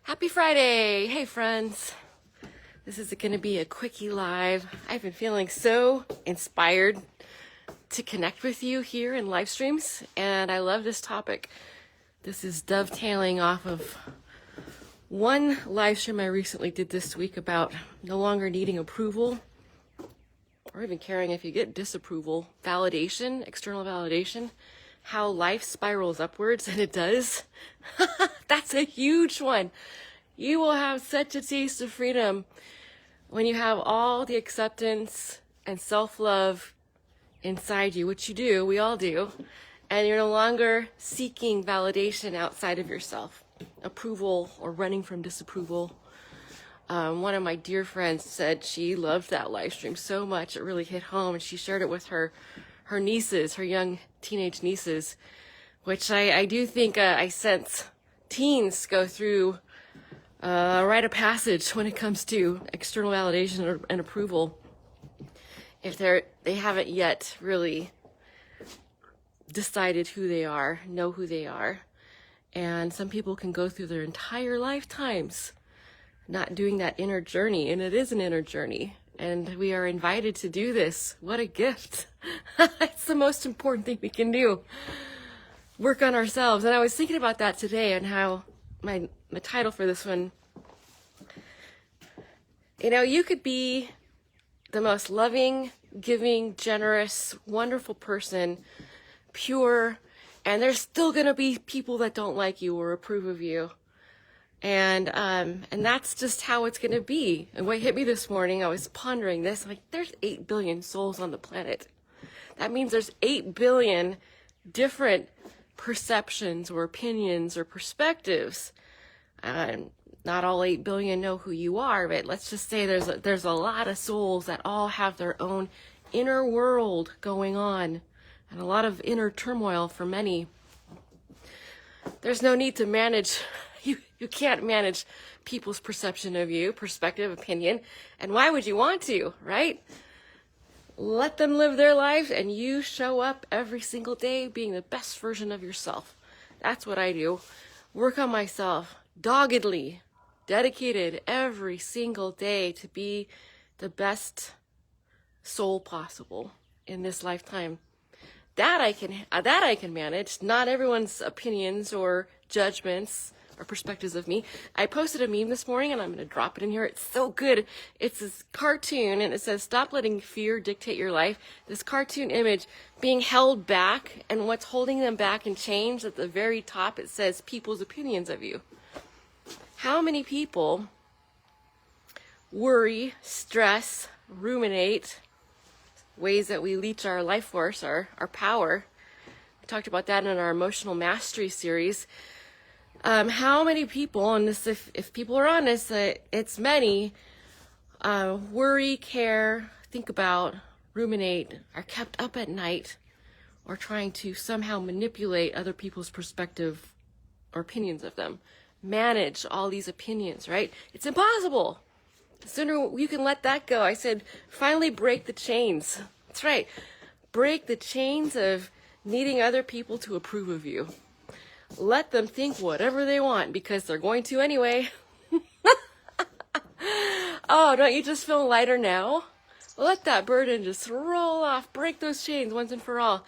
Happy Friday! Hey friends! This is going to be a quickie live. I've been feeling so inspired to connect with you here in live streams, and I love this topic. This is dovetailing off of one live stream I recently did this week about no longer needing approval or even caring if you get disapproval, validation, external validation, how life spirals upwards, and it does. That's a huge one. You will have such a taste of freedom when you have all the acceptance and self-love inside you, which you do, we all do, and you're no longer seeking validation outside of yourself, approval or running from disapproval. One of my dear friends said she loved that live stream so much, it really hit home, and she shared it with her nieces, her young teenage nieces, which I do think I sense teens go through a rite of passage when it comes to external validation and approval, if they haven't yet really decided who they are, know who they are. And some people can go through their entire lifetimes not doing that inner journey, and it is an inner journey, and we are invited to do this. What a gift. It's the most important thing we can do, work on ourselves. And I was thinking about that today, and how my title for this one, you could be the most loving, giving, generous, wonderful person, pure, and there's still going to be people that don't like you or approve of you. And that's just how it's going to be. And what hit me this morning, I was pondering this, I'm like, there's 8 billion souls on the planet. That means there's 8 billion different perceptions or opinions or perspectives. Not all 8 billion know who you are, but let's just say there's a lot of souls that all have their own inner world going on, and a lot of inner turmoil for many. There's no need to manage. You can't manage people's perception of you, perspective, opinion, and why would you want to, right? Let them live their lives, and you show up every single day being the best version of yourself. That's what I do. Work on myself, doggedly, dedicated every single day to be the best soul possible in this lifetime. That I can manage. Not everyone's opinions or judgments or perspectives of me. I posted a meme this morning, and I'm going to drop it in here. It's so good. It's this cartoon, and it says, "Stop letting fear dictate your life." This cartoon image being held back, and what's holding them back and chains. At the very top, it says people's opinions of you. How many people worry, stress, ruminate, ways that we leech our life force, our power? We talked about that in our emotional mastery series. How many people, and this, if people are honest, it's many, worry, care, think about, ruminate, are kept up at night, or trying to somehow manipulate other people's perspective or opinions of them. Manage all these opinions, right? It's impossible. The sooner you can let that go. I said, finally break the chains. That's right. Break the chains of needing other people to approve of you. Let them think whatever they want, because they're going to anyway. Oh, don't you just feel lighter now? Let that burden just roll off. Break those chains once and for all.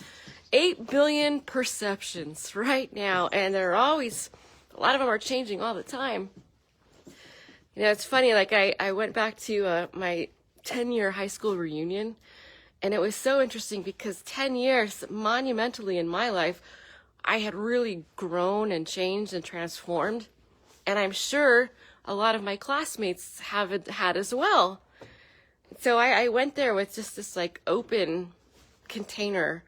8 billion perceptions right now, and they're always, a lot of them are changing all the time. It's funny, like I went back to my 10-year high school reunion, and it was so interesting because 10 years, monumentally in my life, I had really grown and changed and transformed. And I'm sure a lot of my classmates have had as well. So I went there with just this like open container,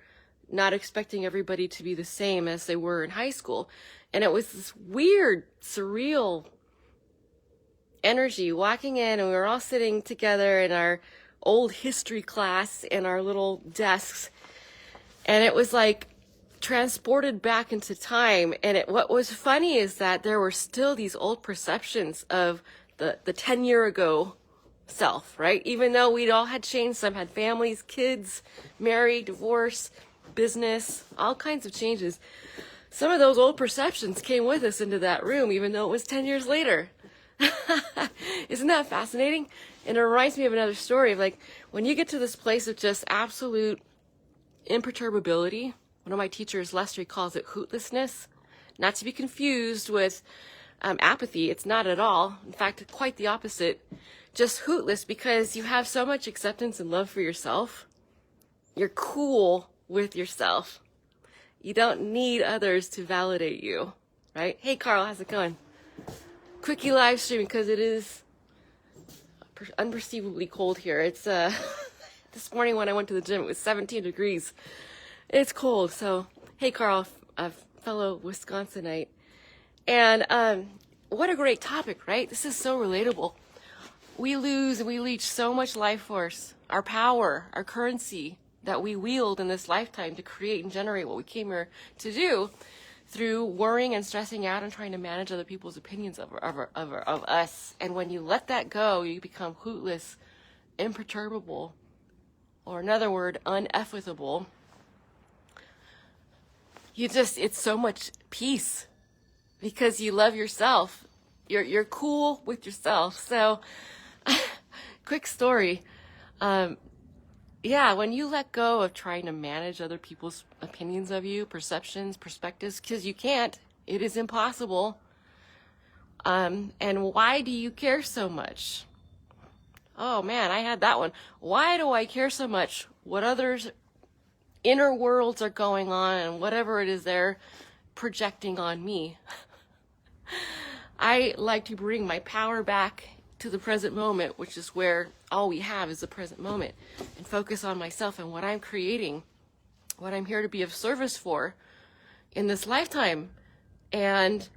not expecting everybody to be the same as they were in high school. And it was this weird, surreal energy walking in, and we were all sitting together in our old history class in our little desks. And it was like transported back into time. And what was funny is that there were still these old perceptions of the 10-year ago self, right? Even though we'd all had changed, some had families, kids, married, divorce, business, all kinds of changes. Some of those old perceptions came with us into that room, even though it was 10 years later. Isn't that fascinating? And it reminds me of another story of like when you get to this place of just absolute imperturbability. One of my teachers, Lester, calls it hootlessness, not to be confused with apathy. It's not at all. In fact, quite the opposite. Just hootless because you have so much acceptance and love for yourself. You're cool with yourself. You don't need others to validate you, right? Hey, Carl, how's it going? Quickie live streaming because it is unperceivably cold here. It's this morning when I went to the gym, it was 17 degrees. It's cold. So, hey, Carl, a fellow Wisconsinite. And what a great topic, right? This is so relatable. We lose and we leech so much life force, our power, our currency that we wield in this lifetime to create and generate what we came here to do through worrying and stressing out and trying to manage other people's opinions of us. And when you let that go, you become hootless, imperturbable, or another word, uneffable. It's so much peace because you love yourself. You're cool with yourself. So, quick story. Yeah, when you let go of trying to manage other people's opinions of you, perceptions, perspectives, because you can't, it is impossible. And why do you care so much? Oh man, I had that one. Why do I care so much what others' inner worlds are going on and whatever it is they're projecting on me? I like to bring my power back to the present moment, which is where all we have is the present moment, and focus on myself and what I'm creating, what I'm here to be of service for in this lifetime. And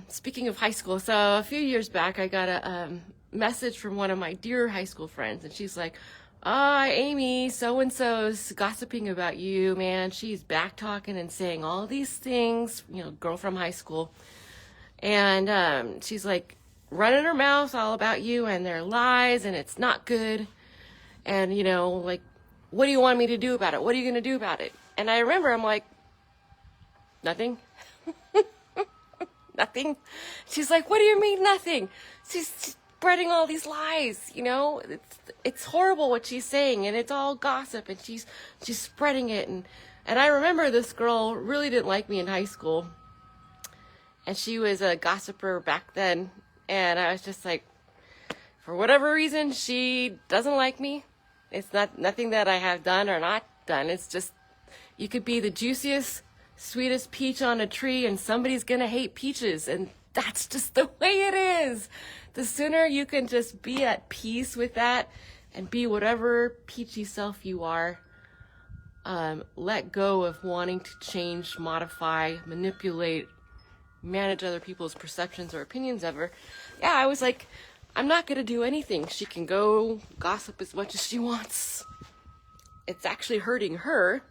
speaking of high school, so a few years back, I got a message from one of my dear high school friends, and she's like, Amie, so-and-so's gossiping about you, man. She's back talking and saying all these things, girl from high school. And she's like, running her mouth all about you and their lies and it's not good. And, like, what do you want me to do about it? What are you going to do about it? And I remember I'm like, nothing. Nothing. She's like, what do you mean nothing? She's spreading all these lies, it's horrible what she's saying and it's all gossip and she's spreading it. And I remember this girl really didn't like me in high school and she was a gossiper back then. And I was just like, for whatever reason, she doesn't like me. It's nothing that I have done or not done. It's just, you could be the juiciest, sweetest peach on a tree and somebody's going to hate peaches. And that's just the way it is. The sooner you can just be at peace with that and be whatever peachy self you are, let go of wanting to change, modify, manipulate, manage other people's perceptions or opinions of her. Yeah, I was like, I'm not going to do anything. She can go gossip as much as she wants. It's actually hurting her.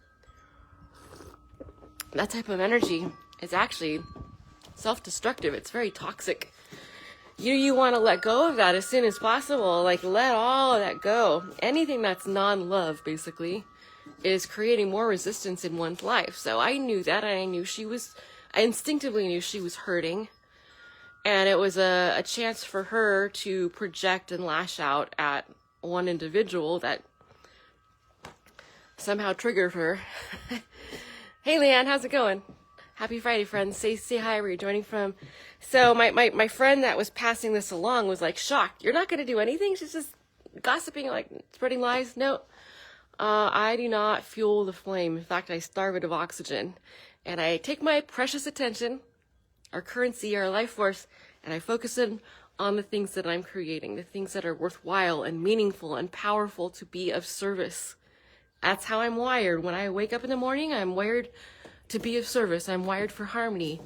That type of energy is actually self-destructive. It's very toxic. You want to let go of that as soon as possible. Like, let all of that go. Anything that's non-love, basically, is creating more resistance in one's life. So I knew that, and I instinctively knew she was hurting, and it was a chance for her to project and lash out at one individual that somehow triggered her. Hey, Leanne, how's it going? Happy Friday, friends. Say hi where you're joining from. So my friend that was passing this along was like shocked. You're not going to do anything? She's just gossiping, like spreading lies? No, I do not fuel the flame. In fact, I starve it of oxygen. And I take my precious attention, our currency, our life force, and I focus in on the things that I'm creating, the things that are worthwhile and meaningful and powerful to be of service. That's how I'm wired. When I wake up in the morning, I'm wired to be of service. I'm wired for harmony.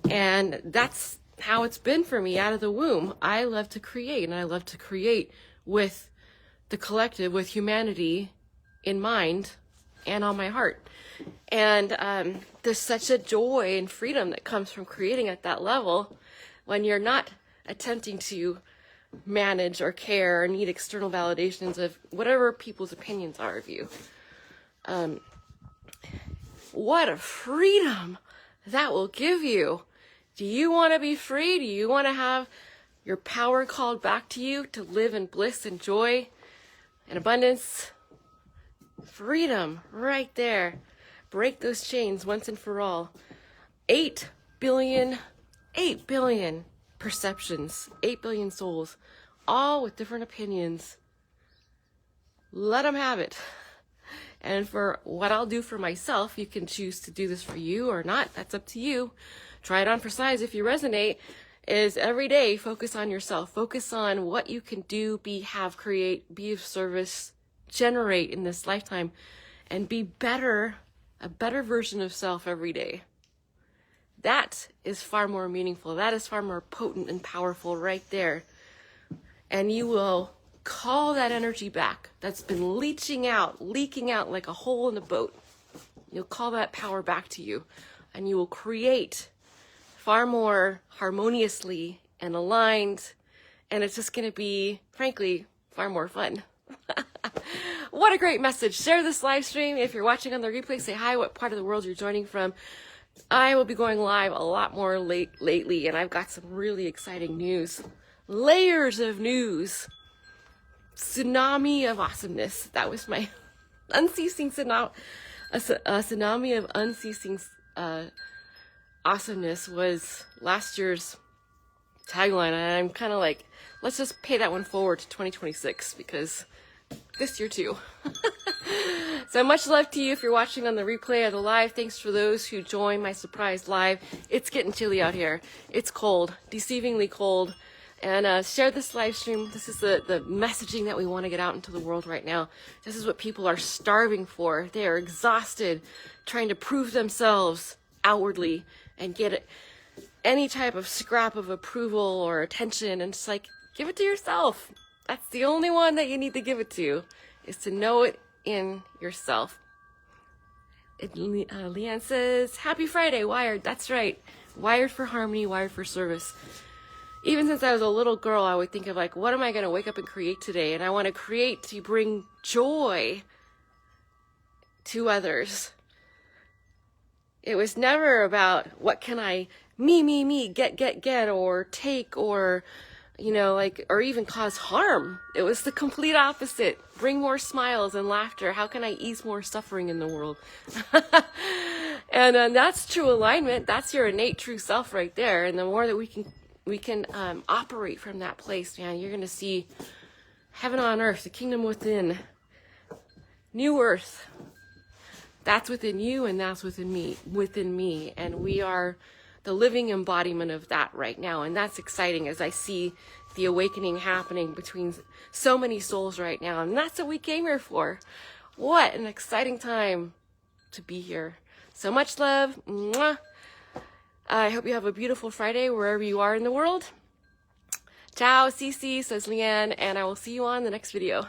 And that's how it's been for me out of the womb. I love to create, and I love to create with the collective, with humanity in mind and on my heart. And there's such a joy and freedom that comes from creating at that level when you're not attempting to manage or care or need external validations of whatever people's opinions are of you. What a freedom that will give you. Do you want to be free? Do you want to have your power called back to you to live in bliss and joy and abundance. Freedom right there. Break those chains once and for all. 8 billion perceptions, 8 billion souls, all with different opinions. Let them have it. And for what I'll do for myself, you can choose to do this for you or not. That's up to you. Try it on for size if you resonate. Is every day focus on yourself. Focus on what you can do, be, have, create, be of service, generate in this lifetime, and be better, a better version of self every day. That is far more meaningful. That is far more potent and powerful right there. And you will call that energy back that's been leaking out like a hole in a boat. You'll call that power back to you, and you will create far more harmoniously and aligned, and it's just going to be, frankly, far more fun. What a great message. Share this live stream. If you're watching on the replay, say hi, what part of the world you're joining from. I will be going live a lot more lately, and I've got some really exciting news. Layers of news. Tsunami of awesomeness. That was my unceasing tsunami of unceasing awesomeness was last year's tagline, and I'm kind of like, let's just pay that one forward to 2026 because this year too. So much love to you if you're watching on the replay or the live. Thanks for those who joined my surprise live. It's getting chilly out here. It's cold, deceivingly cold. And share this live stream. This is the messaging that we want to get out into the world right now. This is what people are starving for. They are exhausted trying to prove themselves outwardly and get any type of scrap of approval or attention. And it's like, give it to yourself. That's the only one that you need to give it to, is to know it in yourself. Leanne says, happy Friday, Wired. That's right. Wired for harmony, wired for service. Even since I was a little girl, I would think of like, what am I going to wake up and create today? And I want to create to bring joy to others. It was never about what can I, me, get, or take, or, you know, like, or even cause harm. It was the complete opposite. Bring more smiles and laughter. How can I ease more suffering in the world? And that's true alignment. That's your innate true self right there. And the more that we can operate from that place, man, you're going to see heaven on earth, the kingdom within, new earth. That's within you, and that's within me. And we are the living embodiment of that right now. And that's exciting as I see the awakening happening between so many souls right now. And that's what we came here for. What an exciting time to be here. So much love. Mwah. I hope you have a beautiful Friday wherever you are in the world. Ciao, Cece, says Leanne, and I will see you on the next video.